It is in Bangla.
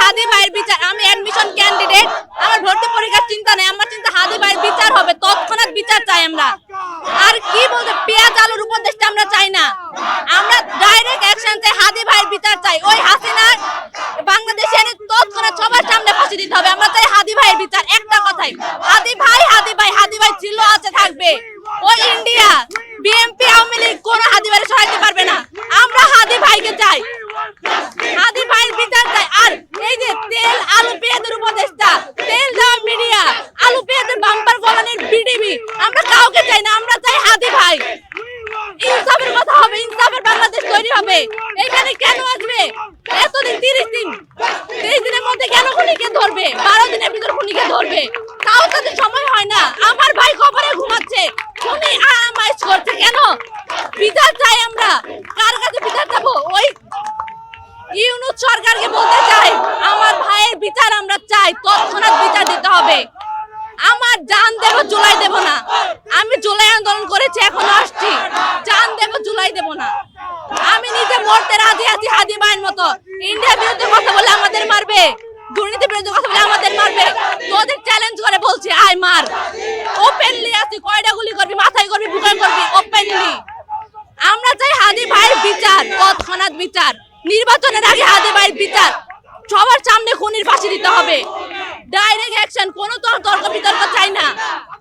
হাদি ভাইয়ের বিচার। আমি অ্যাডমিশন ক্যান্ডিডেট, আমার ভর্তি পরীক্ষার চিন্তা নেই, আমার চিন্তা হাদি ভাইয়ের বিচার হবে, তৎক্ষণাৎ বিচার চাই আমরা। আর কি বলতে, পেঁয়াজ আলুর উপদেশটা আমরা চাই না, আমরা ডাইরেক্ট অ্যাকশন চাই, হাদি ভাইয়ের বিচার চাই। ওই হাসিনার বাংলাদেশে এনে তৎক্ষণাৎ সবার সামনে ফাঁসি দিতে হবে। আমরা চাই হাদি ভাইয়ের বিচার। একটা কথাই, হাদি ভাই, হাদি ভাই, হাদি ভাই ছিল, আছে, থাকবে। ওই ইন্ডিয়া, বিএনপি, আওয়ামী লীগ কোন হাদি ভাইয়ের সরাইতে পারবে না। আমরা হাদি ভাইকে চাই, হাদি ভাইয়ের বিচার চাই। আর এই যে তেল আলু পেঁয়াজের উপদেশটা, তেল দেওয়া মিডিয়া, আলু পেঁয়াজের বাম্পার ফলনের বিডিবি, আমরা কাউকে চাই না, আমরা চাই হাদি ভাই। ইনসাফের কথা হবে, ইনসাফের বাংলাদেশ তৈরি হবে। এখানে কেন আসবে এতদিন, 30 দিনের মধ্যে কেন খুনিকে ধরবে? 12 দিনের ভিতর খুনিকে ধরবে, তাও তাদের সময় হয় না। আমার ভাই কবরে ঘুমাচ্ছে, খুনি আরামাইশ করছে কেন? বিচার চাই আমরা। কার কাছে বিচার চাবো? ওই ইউনূস সরকারকে বলতে চাই, আমার ভাইয়ের বিচার আমরা চাই, তৎক্ষণাৎ বিচার দিতে হবে। আমার জান দেব, জুলাই দেব না। আমি জুলাই আন্দোলন করেছি, এখনো আসছি, জান দেব, জুলাই দেব না। আমি নিজে মরতে রাজি আছি হাদি ভাইয়ের মতো। ইন্ডিয়ার বিরুদ্ধে কথা বলে আমাদের মারবে, দুর্নীতির বিরুদ্ধে কথা বলে আমাদের মারবে, তোদের চ্যালেঞ্জ করে বলছি, আয় মার। ওপেনলি আছি, কয়টা গুলি করবি, মাথায় করবি, বুকে করবি, ওপেনলি। আমরা চাই হাদি ভাইয়ের বিচার, তৎক্ষণাৎ বিচার। নির্বাচনের আগে হাদি ভাইয়ের বিচার, সবার সামনে খুনির ফাঁসি দিতে হবে। ডাইরেক্ট অ্যাকশন, কোনো তর্ক বিতর্ক চাই না।